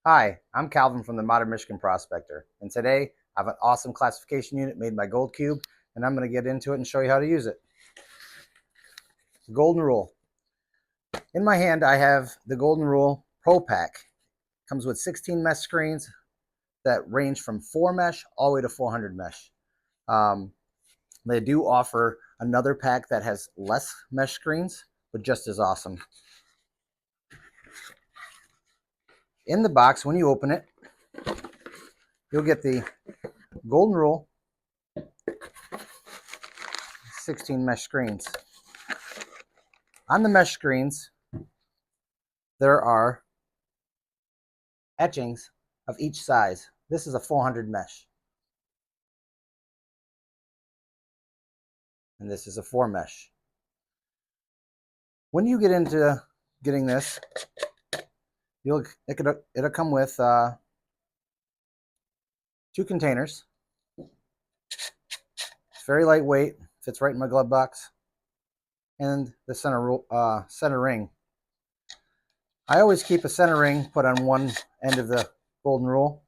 Hi, I'm Calvin from the Modern Michigan Prospector, and today I have an awesome classification unit made by Gold Cube, and I'm going to get into it and show you how to use it. The Golden Rule. In my hand, I have the Golden Rule Pro Pack. It comes with 16 mesh screens that range from 4 mesh all the way to 400 mesh. They do offer another pack that has less mesh screens, but just as awesome. In the box, when you open it, you'll get the Golden Rule 16 mesh screens. On the mesh screens, there are etchings of each size. This is a 400 mesh. And this is a 4 mesh. When you get into getting this, it'll come with 2 containers. It's very lightweight, fits right in my glove box, and the center ring. I always keep a center ring put on one end of the Golden Rule.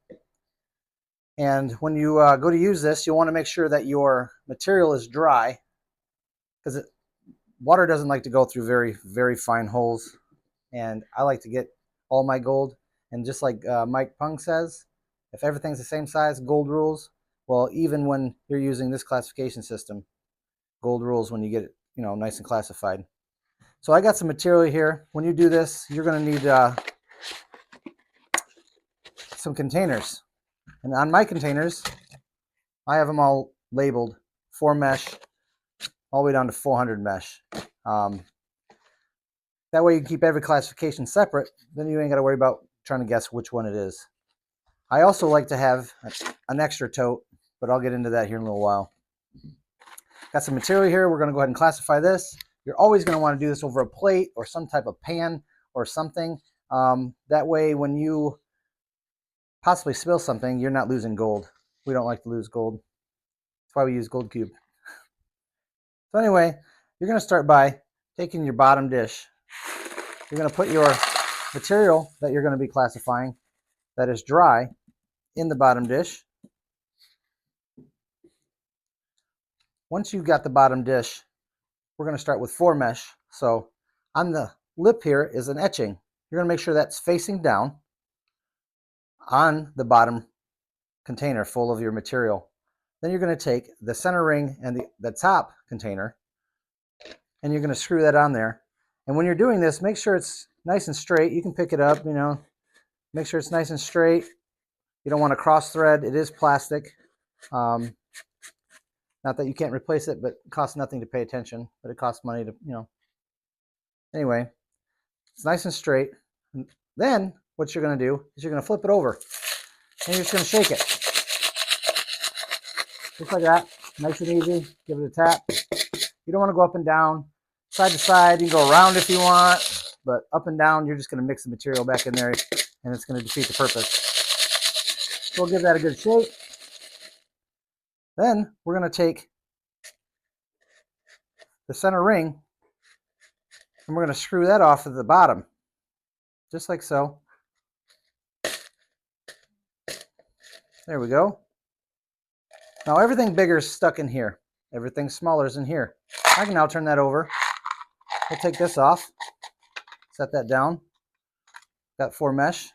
And when you go to use this, you'll want to make sure that your material is dry, because water doesn't like to go through very, very fine holes. And I like to get all my gold. And just like Mike Pung says, if everything's the same size, gold rules. Well, even when you're using this classification system, gold rules when you get it, nice and classified. So I got some material here. When you do this, you're going to need some containers. And on my containers, I have them all labeled 4 mesh all the way down to 400 mesh. That way you keep every classification separate, then you ain't got to worry about trying to guess which one it is. I also like to have an extra tote, but I'll get into that here in a little while. Got some material here. We're going to go ahead and classify this. You're always going to want to do this over a plate or some type of pan or something. That way when you possibly spill something, you're not losing gold. We don't like to lose gold. That's why we use Gold Cube. So anyway, you're going to start by taking your bottom dish. You're going to put your material that you're going to be classifying that is dry in the bottom dish. Once you've got the bottom dish, we're going to start with 4 mesh. So on the lip here is an etching. You're going to make sure that's facing down on the bottom container full of your material. Then you're going to take the center ring and the top container, and you're going to screw that on there. And when you're doing this, make sure it's nice and straight. You can pick it up, make sure it's nice and straight. You don't want to cross thread. It is plastic. Not that you can't replace it, but it costs nothing to pay attention, but it costs money to, Anyway, it's nice and straight. And then what you're going to do is you're going to flip it over, and you're just going to shake it. Just like that, nice and easy. Give it a tap. You don't want to go up and down, side to side. You can go around if you want, but up and down, you're just going to mix the material back in there, and it's going to defeat the purpose. So we'll give that a good shake. Then we're going to take the center ring, and we're going to screw that off at the bottom, just like so. There we go. Now everything bigger is stuck in here. Everything smaller is in here. I can now turn that over. We'll take this off, set that down. Got 4 mesh,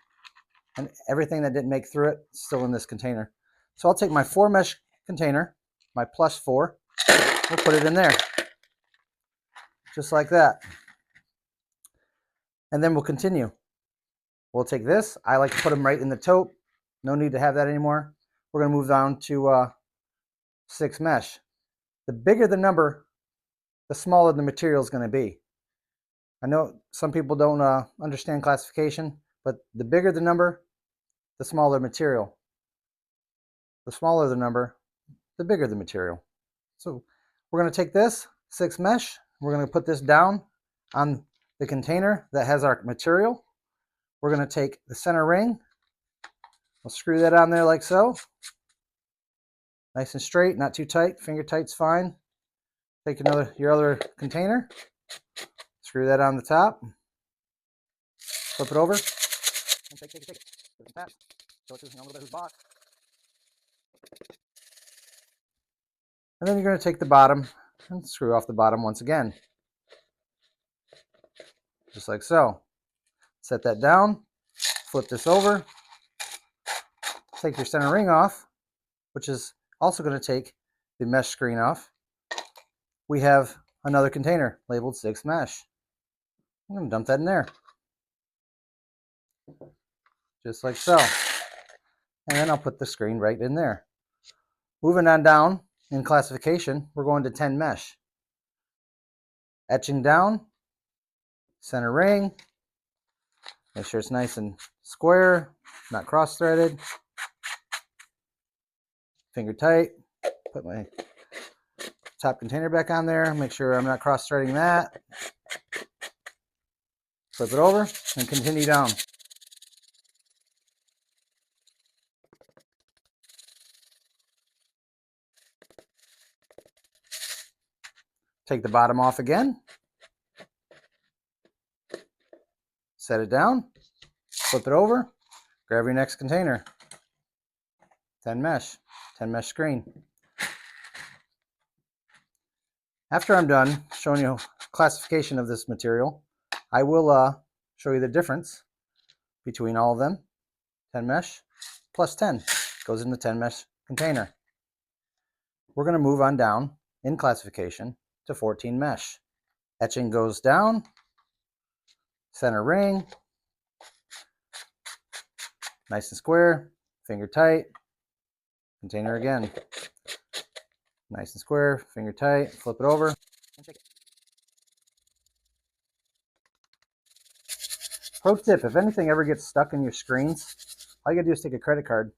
and everything that didn't make through it is still in this container. So I'll take my 4 mesh container, my +4, we'll put it in there, just like that. And then we'll continue. We'll take this. I like to put them right in the tote. No need to have that anymore. We're going to move down to 6 mesh. The bigger the number, the smaller the material is going to be. I know some people don't understand classification, but the bigger the number, the smaller material. The smaller the number, the bigger the material. So we're going to take this 6 mesh. We're going to put this down on the container that has our material. We're going to take the center ring. We'll screw that on there like so. Nice and straight, not too tight. Finger tight's fine. Take your other container. Screw that on the top. Flip it over. And take it. Give it some taps. Show it to a little bit who's boss. And then you're going to take the bottom and screw off the bottom once again. Just like so. Set that down. Flip this over. Take your center ring off, which is also going to take the mesh screen off. We have another container labeled 6 mesh. I'm going to dump that in there. Just like so. And then I'll put the screen right in there. Moving on down in classification, we're going to 10 mesh. Etching down, center ring. Make sure it's nice and square, not cross-threaded. Finger tight. Put my top container back on there. Make sure I'm not cross-threading that. Flip it over and continue down. Take the bottom off again. Set it down. Flip it over. Grab your next container. 10 mesh screen. After I'm done showing you classification of this material, I will show you the difference between all of them. 10 mesh plus 10 goes in the 10 mesh container. We're going to move on down in classification to 14 mesh. Etching goes down, center ring, nice and square, finger tight, container again, nice and square, finger tight, flip it over, and shake it. Pro tip, if anything ever gets stuck in your screens, all you gotta do is take a credit card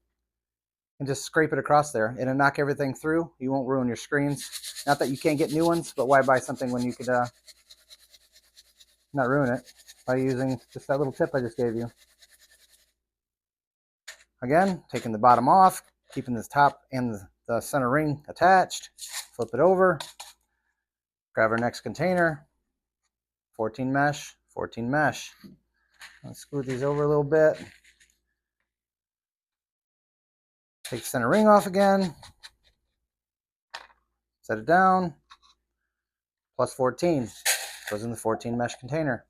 and just scrape it across there. It'll knock everything through. You won't ruin your screens. Not that you can't get new ones, but why buy something when you could not ruin it by using just that little tip I just gave you. Again, taking the bottom off, keeping the top and the center ring attached. Flip it over. Grab our next container. 14 mesh, 14 mesh. Let's screw these over a little bit. Take the center ring off again. Set it down. Plus 14 goes in the 14 mesh container.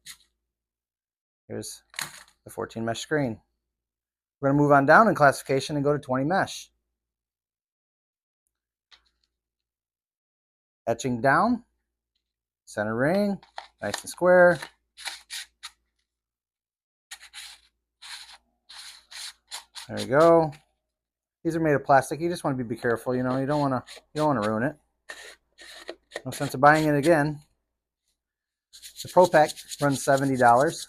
Here's the 14 mesh screen. We're going to move on down in classification and go to 20 mesh. Etching down, center ring, nice and square. There we go. These are made of plastic. You just want to be careful, you know. You don't want to ruin it. No sense of buying it again. The Pro Pack runs $70,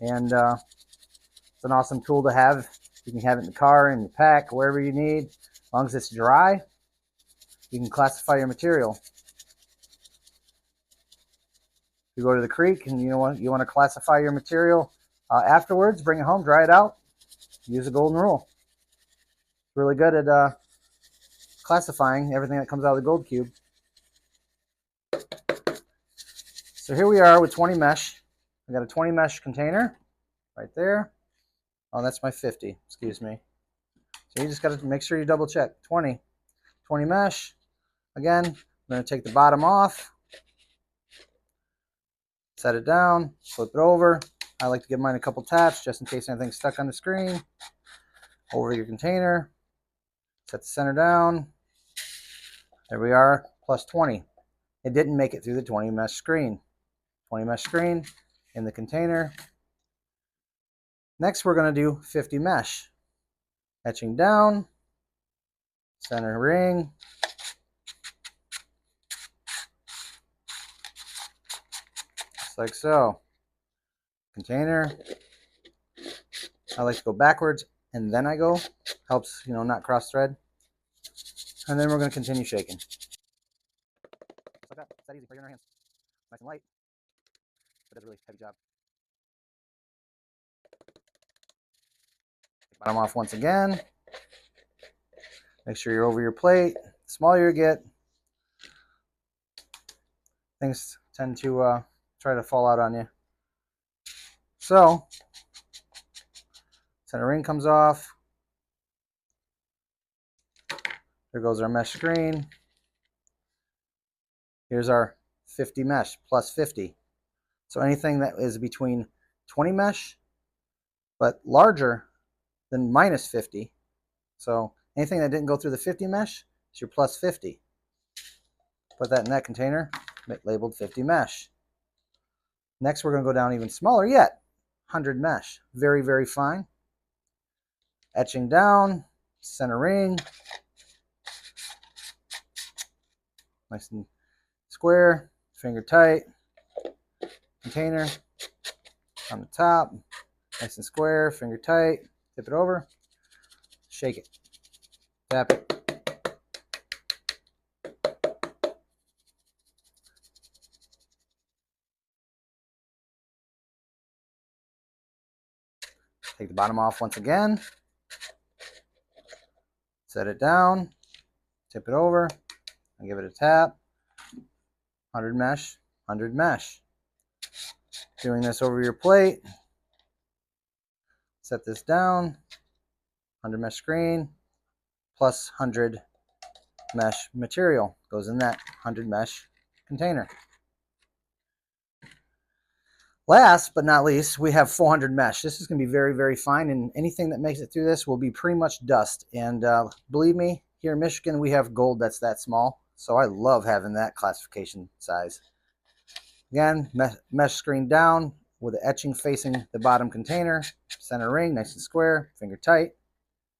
and it's an awesome tool to have. You can have it in the car, in your pack, wherever you need. As long as it's dry, you can classify your material. You go to the creek and you want to classify your material afterwards, bring it home, dry it out, use the golden rule. It's really good at classifying everything that comes out of the gold cube. So here we are with 20 mesh. I got a 20 mesh container right there. Oh, that's my 50, excuse me. So you just got to make sure you double check. 20 mesh. Again, I'm going to take the bottom off, set it down, flip it over. I like to give mine a couple taps just in case anything's stuck on the screen. Over your container, set the center down. There we are, plus 20. It didn't make it through the 20 mesh screen. 20 mesh screen in the container. Next, we're going to do 50 mesh. Etching down, center ring, just like so. Container. I like to go backwards and then I go. Helps, you know, not cross thread. And then we're going to continue shaking. Just like that. It's that easy. Put it in our hands. Nice and light. But it's a really heavy job. Take the bottom off once again. Make sure you're over your plate. The smaller you get, things tend to try to fall out on you. So Center ring comes off. There goes our mesh screen. Here's our 50 mesh plus 50. So anything that is between 20 mesh but larger than minus 50. So anything that didn't go through the 50 mesh is your plus 50. Put that in that container, labeled 50 mesh. Next, we're going to go down even smaller yet, 100 mesh. Very, very fine. Etching down, center ring. Nice and square, finger tight. Container on the top, nice and square, finger tight. Tip it over, shake it, tap it. Take the bottom off once again. Set it down, tip it over, and give it a tap. 100 mesh, 100 mesh. Doing this over your plate. Set this down, 100 mesh screen, plus 100 mesh material goes in that 100 mesh container. Last but not least, we have 400 mesh. This is going to be very, very fine, and anything that makes it through this will be pretty much dust. And believe me, here in Michigan, we have gold that's that small, so I love having that classification size. Again, mesh screen down with the etching facing the bottom container, center ring, nice and square, finger tight,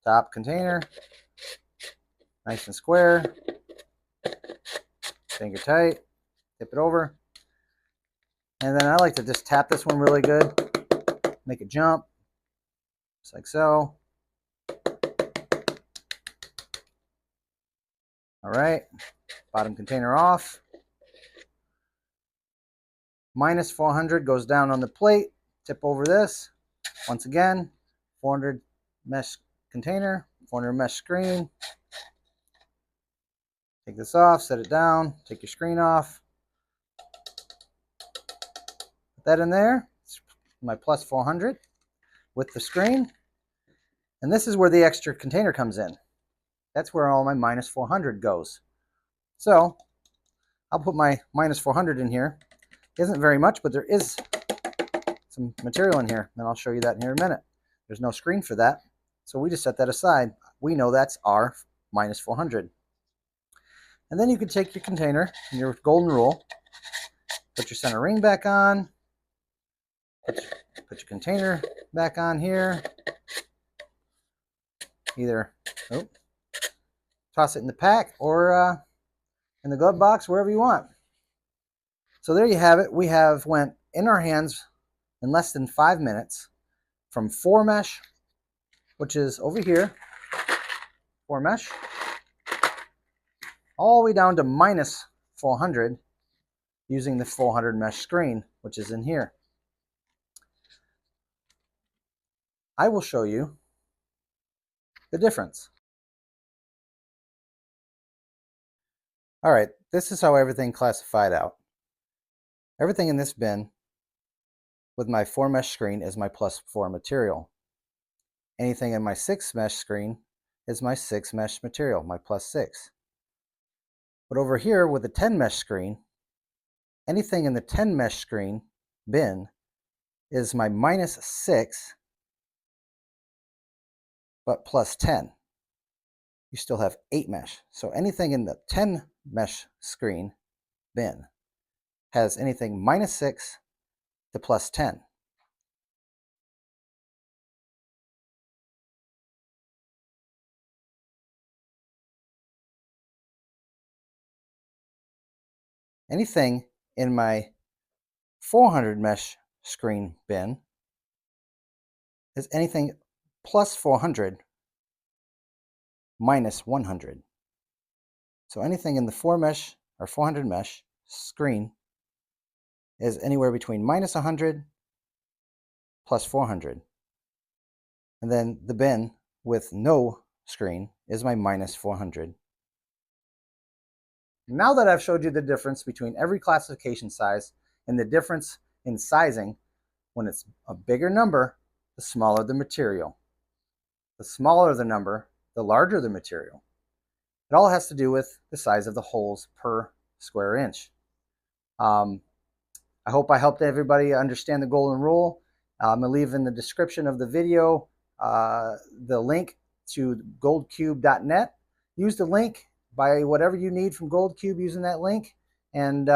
top container, nice and square, finger tight, tip it over. And then I like to just tap this one really good, make it jump, just like so. All right, bottom container off. Minus 400 goes down on the plate, tip over this. Once again, 400 mesh container, 400 mesh screen. Take this off, set it down, take your screen off. Put that in there, it's my plus 400 with the screen. And this is where the extra container comes in. That's where all my minus 400 goes. So I'll put my minus 400 in here. It isn't very much, but there is some material in here, and I'll show you that in here in a minute. There's no screen for that, so we just set that aside. We know that's our minus 400. And then you can take your container and your golden rule, put your center ring back on, put your container back on here, either toss it in the pack or in the glove box, wherever you want. So there you have it. We have went in our hands in less than 5 minutes from 4 mesh, which is over here, 4 mesh, all the way down to minus 400 using the 400 mesh screen, which is in here. I will show you the difference. All right, this is how everything classified out. Everything in this bin with my 4 mesh screen is my plus 4 material. Anything in my 6 mesh screen is my 6 mesh material, my plus 6. But over here with the 10 mesh screen, anything in the 10 mesh screen bin is my minus 6 but plus 10. You still have 8 mesh. So anything in the 10 mesh screen bin has anything minus 6 to plus 10. Anything in my 400 mesh screen bin is anything plus 400 minus 100. So anything in the 4 mesh or 400 mesh screen is anywhere between minus 100 plus 400. And then the bin with no screen is my minus 400. Now that I've showed you the difference between every classification size and the difference in sizing, when it's a bigger number, the smaller the material. The smaller the number, the larger the material. It all has to do with the size of the holes per square inch. I hope I helped everybody understand the golden rule. I'm going to leave in the description of the video the link to goldcube.net. Use the link, buy whatever you need from Goldcube using that link. And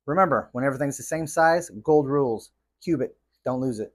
remember, when everything's the same size, gold rules. Cube it, don't lose it.